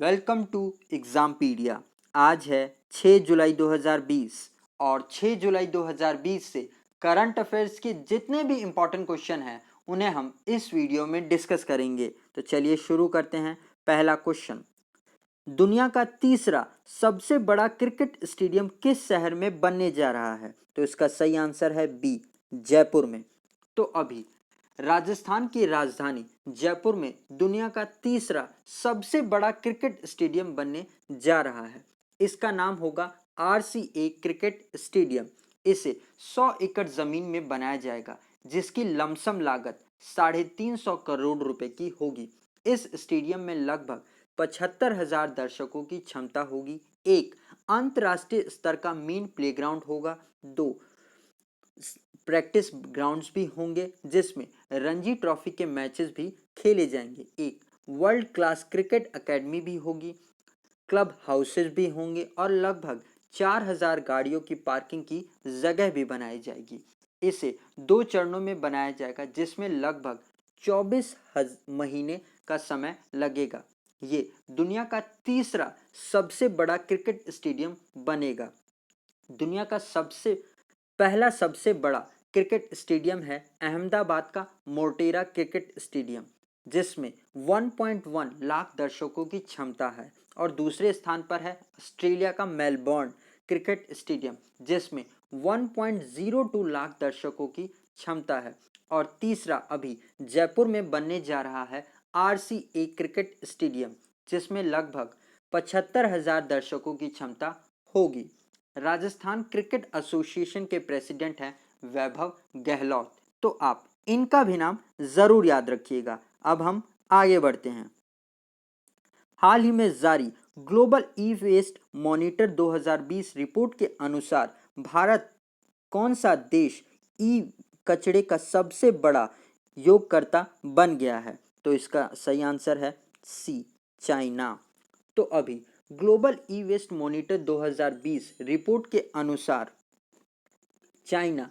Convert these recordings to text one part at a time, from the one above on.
Welcome to एग्जामपीडिया। आज है 6 जुलाई 2020 और 6 जुलाई 2020 से करंट अफेयर्स के जितने भी इम्पोर्टेंट क्वेश्चन हैं उन्हें हम इस वीडियो में डिस्कस करेंगे। तो चलिए शुरू करते हैं। पहला क्वेश्चन, दुनिया का तीसरा सबसे बड़ा क्रिकेट स्टेडियम किस शहर में बनने जा रहा है? तो इसका सही आंसर है बी, जयपुर में। तो अभी राजस्थान की राजधानी जयपुर में दुनिया का तीसरा सबसे बड़ा क्रिकेट स्टेडियम बनने जा रहा है। इसका नाम होगा RCA क्रिकेट स्टेडियम। इसे 100 एकड़ जमीन में बनाया जाएगा, जिसकी लमसम लागत 350 करोड़ रुपए की होगी। इस स्टेडियम में लगभग 75,000 दर्शकों की क्षमता होगी। एक अंतर्राष्ट्रीय स्तर का मेन प्लेग्राउंड होगा। दो प्रैक्टिस ग्राउंड्स भी होंगे, जिसमें रणजी ट्रॉफी के मैचेस भी खेले जाएंगे। एक वर्ल्ड क्लास क्रिकेट एकेडमी भी होगी, क्लब हाउसेस भी होंगे और लगभग 4,000 गाड़ियों की पार्किंग की जगह भी बनाई जाएगी। इसे 2 चरणों में बनाया जाएगा, जिसमें लगभग 24 महीने का समय लगेगा। ये दुनिया का तीसरा सबसे बड़ा क्रिकेट स्टेडियम बनेगा। दुनिया का सबसे बड़ा क्रिकेट स्टेडियम है अहमदाबाद का मोटेरा क्रिकेट स्टेडियम, जिसमें 1.1 लाख दर्शकों की क्षमता है। और दूसरे स्थान पर है ऑस्ट्रेलिया का मेलबर्न क्रिकेट स्टेडियम, जिसमें 1.02 लाख दर्शकों की क्षमता है। और तीसरा अभी जयपुर में बनने जा रहा है RCA क्रिकेट स्टेडियम, जिसमें लगभग 75,000 दर्शकों की क्षमता होगी। राजस्थान क्रिकेट एसोसिएशन के प्रेसिडेंट हैं वैभव गहलोत। तो आप इनका भी नाम जरूर याद रखिएगा। अब हम आगे बढ़ते हैं। हाल ही में जारी global e waste monitor 2020 report के अनुसार भारत कौन सा देश ई कचरे का सबसे बड़ा योगकर्ता बन गया है? तो इसका सही आंसर है सी, चाइना। तो अभी global e waste monitor 2020 report के अनुसार China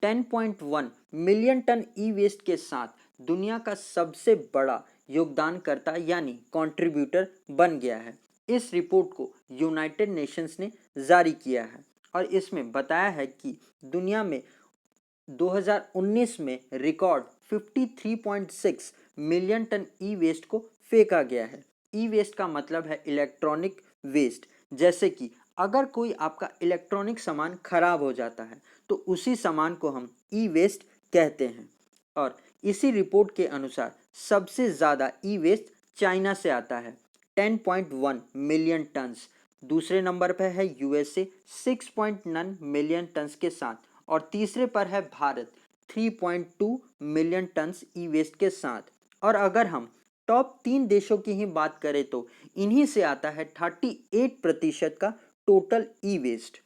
10.1 million ton e waste के साथ दुनिया का सबसे बड़ा योगदानकर्ता यानी कंट्रीब्यूटर बन गया है। इस रिपोर्ट को यूनाइटेड नेशंस ने जारी किया है और इसमें बताया है कि दुनिया में 2019 में record 53.6 million ton e waste को फेंका गया है। ई वेस्ट का मतलब है इलेक्ट्रॉनिक वेस्ट। जैसे कि अगर कोई आपका इलेक्ट्रॉनिक सामान खराब हो जाता है तो उसी सामान को हम ई वेस्ट कहते हैं। और इसी रिपोर्ट के अनुसार सबसे ज़्यादा ई वेस्ट चाइना से आता है, 10.1 मिलियन टन्स। दूसरे नंबर पर है USA 6.9 मिलियन टन्स के साथ। और तीसरे पर है भारत 3.2 मिलियन टन्स ई वेस्ट के साथ। और अगर हम टॉप 3 देशों की ही बात करें तो इन्हीं से आता है 38% का टोटल ई वेस्ट।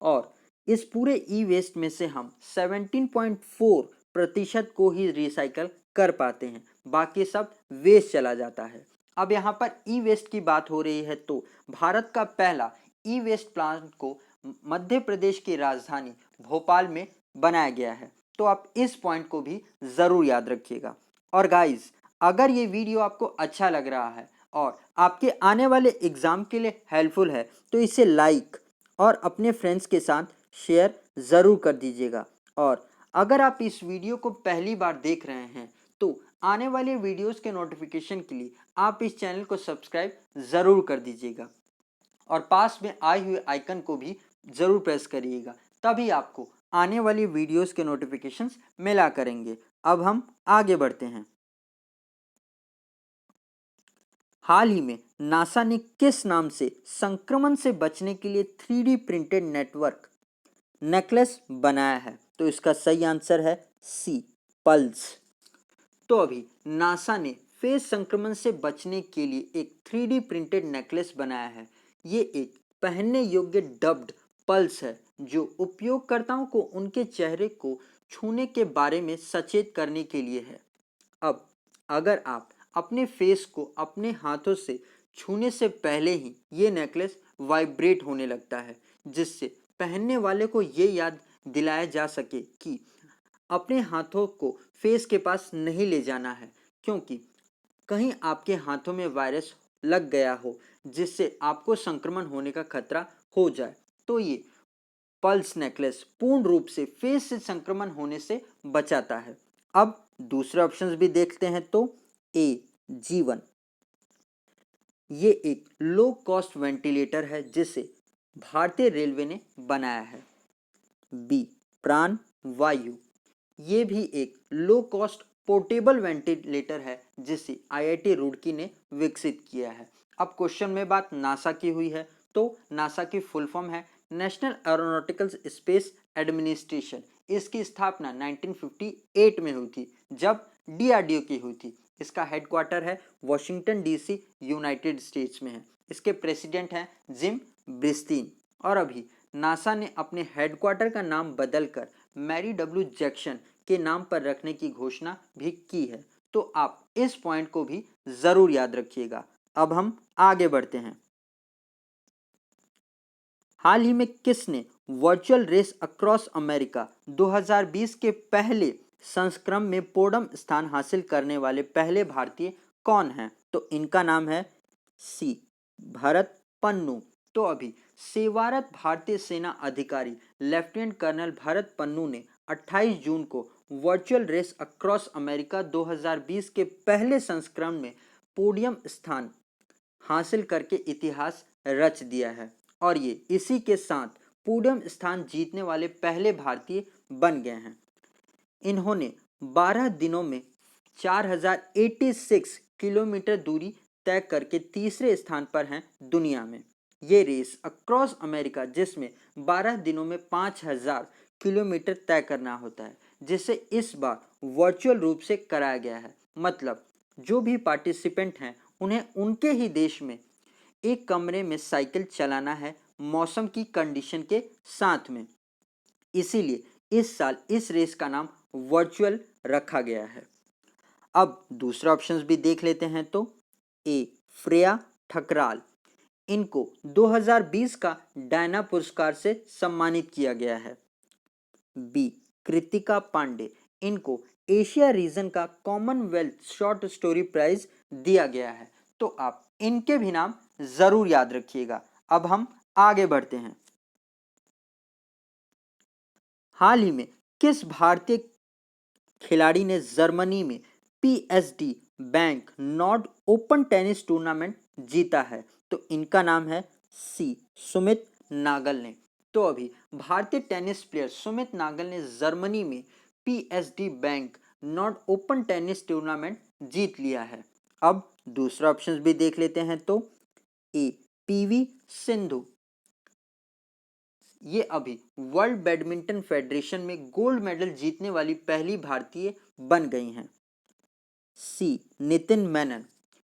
और इस पूरे ई वेस्ट में से हम 17.4% को ही रिसाइकल कर पाते हैं, बाकी सब वेस्ट चला जाता है। अब यहाँ पर ई वेस्ट की बात हो रही है तो भारत का पहला ई वेस्ट प्लांट को मध्य प्रदेश की राजधानी भोपाल में बनाया गया है। तो आप इस पॉइंट को भी ज़रूर याद रखिएगा। और गाइज, अगर ये वीडियो आपको अच्छा लग रहा है और आपके आने वाले एग्ज़ाम के लिए हेल्पफुल है तो इसे लाइक और अपने फ्रेंड्स के साथ शेयर ज़रूर कर दीजिएगा। और अगर आप इस वीडियो को पहली बार देख रहे हैं तो आने वाले वीडियोस के नोटिफिकेशन के लिए आप इस चैनल को सब्सक्राइब ज़रूर कर दीजिएगा और पास में आए हुए आइकन को भी ज़रूर प्रेस करिएगा, तभी आपको आने वाली वीडियोस के नोटिफिकेशंस मिला करेंगे। अब हम आगे बढ़ते हैं। हाल ही में नासा ने किस नाम से संक्रमण से बचने के लिए 3D प्रिंटेड नेकलेस बनाया है? तो इसका सही आंसर है सी, पल्स। तो अभी नासा ने फेस संक्रमण से बचने के लिए एक 3D प्रिंटेड नेकलेस बनाया है। ये एक पहनने योग्य डब्ड पल्स है जो उपयोगकर्ताओं को उनके चेहरे को छूने के बारे में सचेत करने के लिए है। अब अगर आप अपने फेस को अपने हाथों से छूने से पहले ही ये नेकलेस वाइब्रेट होने लगता है, जिससे पहनने वाले को ये याद दिलाया जा सके कि अपने हाथों को फेस के पास नहीं ले जाना है, क्योंकि कहीं आपके हाथों में वायरस लग गया हो जिससे आपको संक्रमण होने का खतरा हो जाए, तो ये पल्स नेकलेस पूर्ण रूप से फेस से संक्रमण होने से बचाता है। अब दूसरे ऑप्शंस भी देखते हैं तो ए जीवन, ये एक लो कॉस्ट वेंटिलेटर है जिसे भारतीय रेलवे ने बनाया है। बी प्राण वायु, ये भी एक लो कॉस्ट पोर्टेबल वेंटिलेटर है जिसे आईआईटी रुड़की ने विकसित किया है। अब क्वेश्चन में बात नासा की हुई है, तो नासा की फुल फॉर्म है नेशनल एरोनॉटिकल स्पेस एडमिनिस्ट्रेशन। इसकी स्थापना 1958 में हुई थी जब डीआरडीओ की हुई थी। इसका हेडक्वार्टर है वॉशिंगटन डीसी, यूनाइटेड स्टेट्स में है। इसके प्रेसिडेंट हैं जिम ब्रिस्टीन। और अभी नासा ने अपने हेडक्वार्टर का नाम बदलकर मैरी डब्ल्यू जैक्सन के नाम पर रखने की घोषणा भी की है, तो आप इस पॉइंट को भी जरूर याद रखिएगा। अब हम आगे बढ़ते हैं। हाल ही में किसने वर्चुअल रेस अक्रॉस अमेरिका 2020 के पहले संस्करण में पोडियम स्थान हासिल करने वाले पहले भारतीय कौन हैं? तो इनका नाम है सी भरत पन्नू। तो अभी सेवारत भारतीय सेना अधिकारी लेफ्टिनेंट कर्नल भरत पन्नू ने 28 जून को वर्चुअल रेस अक्रॉस अमेरिका 2020 के पहले संस्करण में पोडियम स्थान हासिल करके इतिहास रच दिया है और ये इसी के साथ पोडियम स्थान जीतने वाले पहले भारतीय बन गए हैं। इन्होंने 12 दिनों में 4086 किलोमीटर दूरी तय करके तीसरे स्थान पर हैं दुनिया में। ये रेस अक्रॉस अमेरिका जिसमें 12 दिनों में 5000 किलोमीटर तय करना होता है, जिसे इस बार वर्चुअल रूप से कराया गया है। मतलब जो भी पार्टिसिपेंट हैं उन्हें उनके ही देश में एक कमरे में साइकिल चलाना है मौसम की कंडीशन के साथ में। इसीलिए इस साल इस रेस का नाम वर्चुअल रखा गया है। अब दूसरा ऑप्शंस भी देख लेते हैं तो ए फ्रेया ठकराल, इनको 2020 का डायना पुरस्कार से सम्मानित किया गया है। बी कृतिका पांडे, इनको एशिया रीजन का कॉमनवेल्थ शॉर्ट स्टोरी प्राइज दिया गया है। तो आप इनके भी नाम जरूर याद रखिएगा। अब हम आगे बढ़ते हैं। हाल ही में किस भारतीय खिलाड़ी ने जर्मनी में PSD bank Nord open tennis tournament जीता है? तो इनका नाम है सी सुमित नागल ने। तो अभी भारतीय टेनिस प्लेयर सुमित नागल ने जर्मनी में PSD bank Nord open tennis tournament जीत लिया है। अब दूसरा ऑप्शन भी देख लेते हैं तो ए पीवी सिंधु, ये अभी वर्ल्ड बैडमिंटन फेडरेशन में गोल्ड मेडल जीतने वाली पहली भारतीय बन गई हैं। सी नितिन मेनन,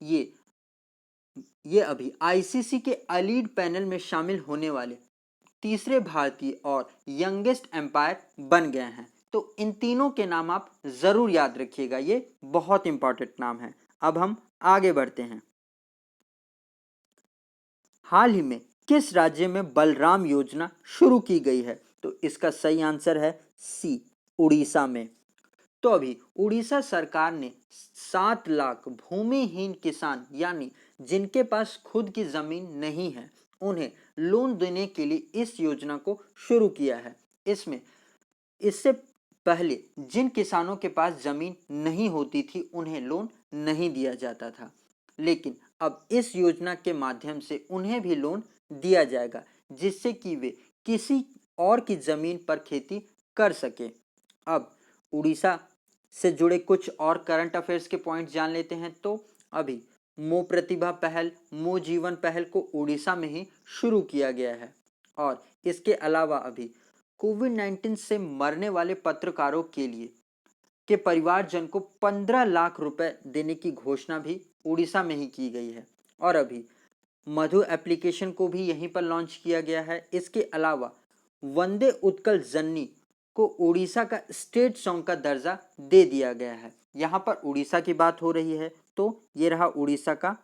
ये अभी आईसीसी के एलीट पैनल में शामिल होने वाले तीसरे भारतीय और यंगेस्ट एम्पायर बन गए हैं। तो इन तीनों के नाम आप जरूर याद रखिएगा, ये बहुत इंपॉर्टेंट नाम है। अब हम आगे बढ़ते हैं। हाल ही में किस राज्य में बलराम योजना शुरू की गई है? तो इसका सही आंसर है सी उड़ीसा में। तो अभी उड़ीसा सरकार ने 7 लाख भूमिहीन किसान यानी जिनके पास खुद की जमीन नहीं है उन्हें लोन देने के लिए इस योजना को शुरू किया है। इससे पहले जिन किसानों के पास जमीन नहीं होती थी उन्हें लोन नहीं दिया जाता था, लेकिन अब इस योजना के माध्यम से उन्हें भी लोन दिया जाएगा जिससे कि वे किसी और की जमीन पर खेती कर सके। अब उड़ीसा से जुड़े कुछ और करंट अफेयर्स के पॉइंट जान लेते हैं। तो अभी मो प्रतिभा पहल, मो जीवन पहल को उड़ीसा में ही शुरू किया गया है और इसके अलावा अभी कोविड-19 से मरने वाले पत्रकारों के लिए के परिवारजन को 15 लाख रुपए देने की घोषणा भी उड़ीसा में ही की गई है। और अभी मधु एप्लीकेशन को भी यहीं पर लॉन्च किया गया है। इसके अलावा वंदे उत्कल जननी को उड़ीसा का स्टेट सॉन्ग का दर्जा दे दिया गया है। यहाँ पर उड़ीसा की बात हो रही है तो ये रहा उड़ीसा का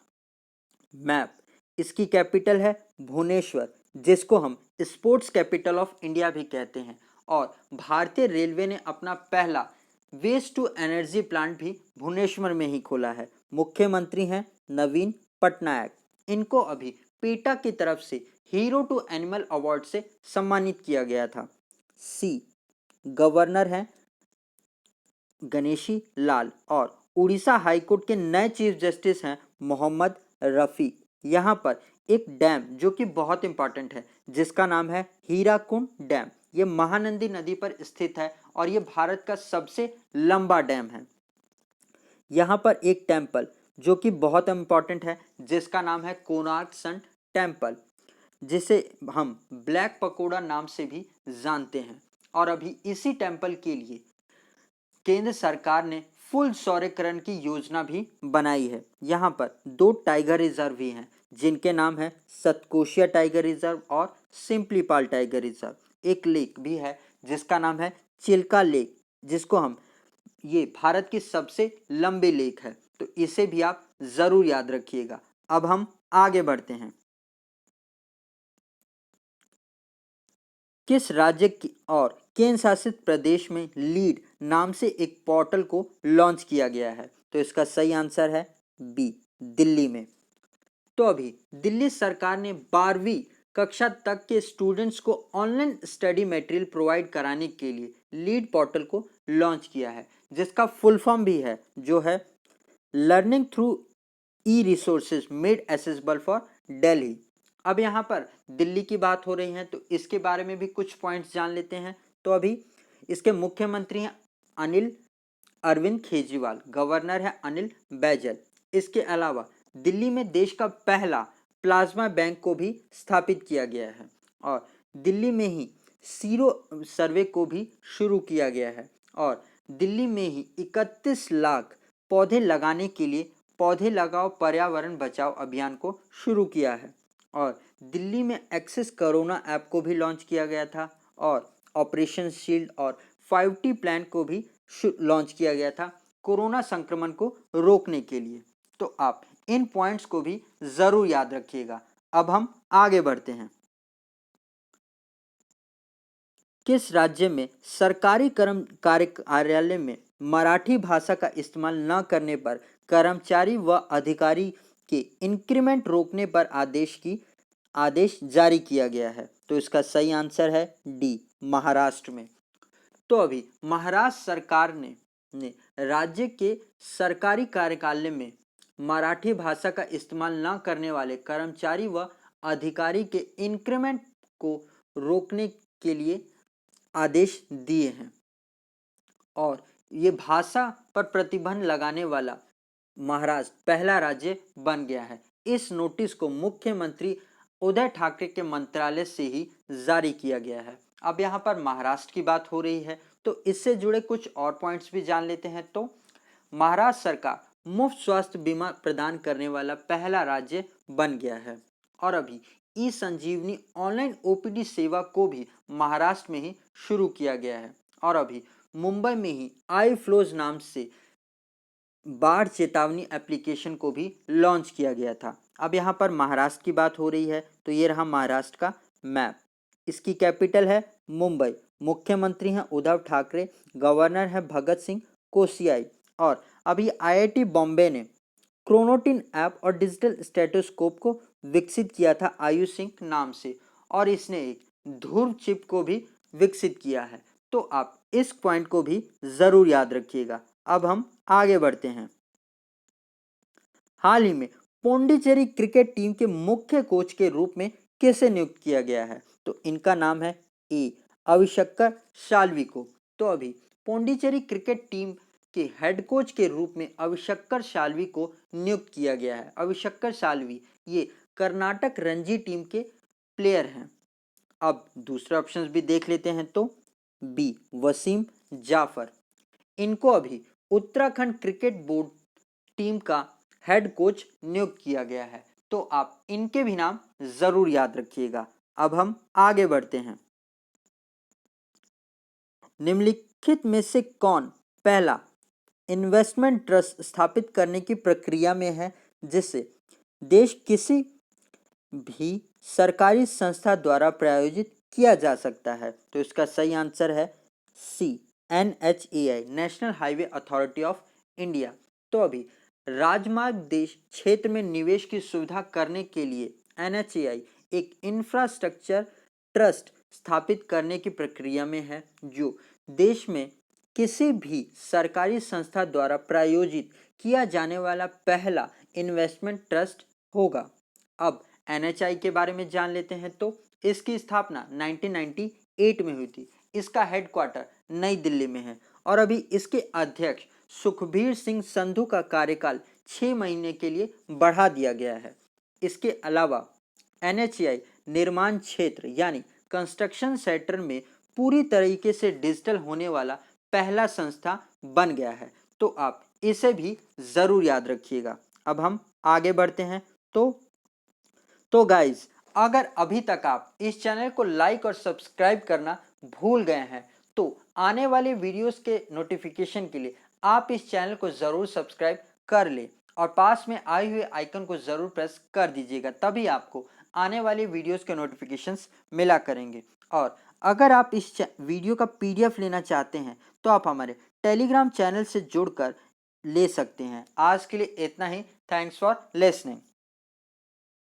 मैप। इसकी कैपिटल है भुवनेश्वर, जिसको हम स्पोर्ट्स कैपिटल ऑफ इंडिया भी कहते हैं। और भारतीय रेलवे ने अपना पहला वेस्ट टू एनर्जी प्लांट भी भुवनेश्वर में ही खोला है। मुख्यमंत्री हैं नवीन पटनायक। इनको अभी पेटा की तरफ से हीरो टू एनिमल अवार्ड से सम्मानित किया गया था। सी, गवर्नर हैं गणेशी लाल और उड़ीसा हाईकोर्ट के नए चीफ जस्टिस हैं मोहम्मद रफ़ी। यहाँ पर एक डैम जो कि बहुत इंपॉर्टेंट है जिसका नाम है हीराकुंड डैम, ये महानंदी नदी पर स्थित है और ये भारत का सबसे लंबा डैम है। यहाँ पर एक टेम्पल जो कि बहुत इंपॉर्टेंट है जिसका नाम है कोणार्क सन टेम्पल, जिसे हम ब्लैक पकोड़ा नाम से भी जानते हैं। और अभी इसी टेम्पल के लिए केंद्र सरकार ने फुल सौरीकरण की योजना भी बनाई है। यहाँ पर 2 टाइगर रिजर्व भी हैं जिनके नाम है सतकोशिया टाइगर रिजर्व और सिंपलीपाल टाइगर रिजर्व। एक लेक भी है जिसका नाम है चिल्का लेक, जिसको हम ये भारत की सबसे लंबी लेक है, तो इसे भी आप जरूर याद रखिएगा। अब हम आगे बढ़ते हैं। किस राज्य की और केंद्र शासित प्रदेश में लीड नाम से एक पोर्टल को लॉन्च किया गया है? तो इसका सही आंसर है बी, दिल्ली में। तो अभी दिल्ली सरकार ने 12वीं कक्षा तक के स्टूडेंट्स को ऑनलाइन स्टडी मटेरियल प्रोवाइड कराने के लिए लीड पोर्टल को लॉन्च किया है, जिसका फुल फॉर्म भी है जो है learning through E resources made accessible for Delhi. अब यहाँ पर दिल्ली की बात हो रही है तो इसके बारे में भी कुछ पॉइंट्स जान लेते हैं। तो अभी इसके मुख्यमंत्री हैं अनिल अरविंद केजरीवाल, गवर्नर है अनिल बैजल। इसके अलावा दिल्ली में देश का पहला प्लाज्मा बैंक को भी स्थापित किया गया है और दिल्ली में ही सीरो सर्वे को भी शुरू किया गया है और दिल्ली में ही 31 लाख पौधे लगाने के लिए पौधे लगाओ पर्यावरण बचाओ अभियान को शुरू किया है और दिल्ली में एक्सेस कोरोना ऐप को भी लॉन्च किया गया था और ऑपरेशन शील्ड और 5T प्लान को भी लॉन्च किया गया था कोरोना संक्रमण को रोकने के लिए। तो आप इन पॉइंट्स को भी जरूर याद रखिएगा। अब हम आगे बढ़ते हैं। किस राज्य में सरकारी कार्यालय में मराठी भाषा का इस्तेमाल न करने पर कर्मचारी व अधिकारी के इंक्रीमेंट रोकने पर आदेश जारी किया गया है? तो इसका सही आंसर है डी, महाराष्ट्र में। तो अभी महाराष्ट्र सरकार ने राज्य के सरकारी कार्यालय में मराठी भाषा का इस्तेमाल न करने वाले कर्मचारी व अधिकारी के इंक्रीमेंट को रोकने के लिए आदेश दिए हैं और ये भाषा पर प्रतिबंध लगाने वाला महाराष्ट्र पहला राज्य बन गया है। इस नोटिस को मुख्यमंत्री उद्धव ठाकरे के मंत्रालय से ही जारी किया गया है। अब यहाँ पर महाराष्ट्र की बात हो रही है तो इससे जुड़े कुछ और पॉइंट्स भी जान लेते हैं। तो महाराष्ट्र सरकार मुफ्त स्वास्थ्य बीमा प्रदान करने वाला पहला राज्य बन गया है और अभी ई संजीवनी ऑनलाइन ओपीडी सेवा को भी महाराष्ट्र में ही शुरू किया गया है और अभी मुंबई में ही आई फ्लोज नाम से बाढ़ चेतावनी एप्लीकेशन को भी लॉन्च किया गया था। अब यहाँ पर महाराष्ट्र की बात हो रही है तो ये रहा महाराष्ट्र का मैप। इसकी कैपिटल है मुंबई, मुख्यमंत्री हैं उद्धव ठाकरे, गवर्नर है भगत सिंह कोश्यारी और अभी आईआईटी बॉम्बे ने क्रोनोटिन ऐप और डिजिटल स्टेथोस्कोप को विकसित किया था आयुष सिंह नाम से और इसने एक ध्रुव चिप को भी विकसित किया है। तो आप इस पॉइंट को भी जरूर याद रखिएगा। अब हम आगे बढ़ते हैं। हाल ही में पौंडीचेरी क्रिकेट टीम के मुख्य कोच के रूप में किसे नियुक्त किया गया है? तो इनका नाम है ए, अविशक्कर शाल्वी को। तो अभी पौंडीचेरी क्रिकेट टीम के हेड कोच के रूप में अविशक्कर शाल्वी को नियुक्त किया गया है। अविशक्कर शाल्वी ये कर्नाटक रणजी टीम के प्लेयर हैं। अब दूसरे ऑप्शंस भी देख लेते हैं। तो बी, वसीम जाफर, इनको अभी उत्तराखंड क्रिकेट बोर्ड टीम का हेड कोच नियुक्त किया गया है। तो आप इनके भी नाम जरूर याद रखिएगा। अब हम आगे बढ़ते हैं। निम्नलिखित में से कौन पहला इन्वेस्टमेंट ट्रस्ट स्थापित करने की प्रक्रिया में है जिसे देश किसी भी सरकारी संस्था द्वारा प्रायोजित किया जा सकता है? तो इसका सही आंसर है सी, NHAI, national highway authority of India. तो अभी राजमार्ग देश क्षेत्र में निवेश की सुविधा करने के लिए NHAI एक इंफ्रास्ट्रक्चर ट्रस्ट स्थापित करने की प्रक्रिया में है, जो देश में किसी भी सरकारी संस्था द्वारा प्रायोजित किया जाने वाला पहला इन्वेस्टमेंट ट्रस्ट होगा। अब NHAI के बारे में जान लेते हैं। तो इसकी स्थापना 1998 में हुई थी। इसका हेडक्वार्टर नई दिल्ली में है और अभी इसके अध्यक्ष सुखबीर सिंह संधू का कार्यकाल 6 महीने के लिए बढ़ा दिया गया है। इसके अलावा NHAI निर्माण क्षेत्र यानी कंस्ट्रक्शन सेक्टर में पूरी तरीके से डिजिटल होने वाला पहला संस्था बन गया है। तो आप इसे भी ज़रूर याद रखिएगा। अब हम आगे बढ़ते हैं। तो गाइज, अगर अभी तक आप इस चैनल को लाइक और सब्सक्राइब करना भूल गए हैं तो आने वाले वीडियोस के नोटिफिकेशन के लिए आप इस चैनल को ज़रूर सब्सक्राइब कर ले और पास में आए हुए आइकन को ज़रूर प्रेस कर दीजिएगा, तभी आपको आने वाले वीडियोस के नोटिफिकेशंस मिला करेंगे। और अगर आप इस वीडियो का PDF लेना चाहते हैं तो आप हमारे टेलीग्राम चैनल से जुड़कर ले सकते हैं। आज के लिए इतना ही। Thanks for listening.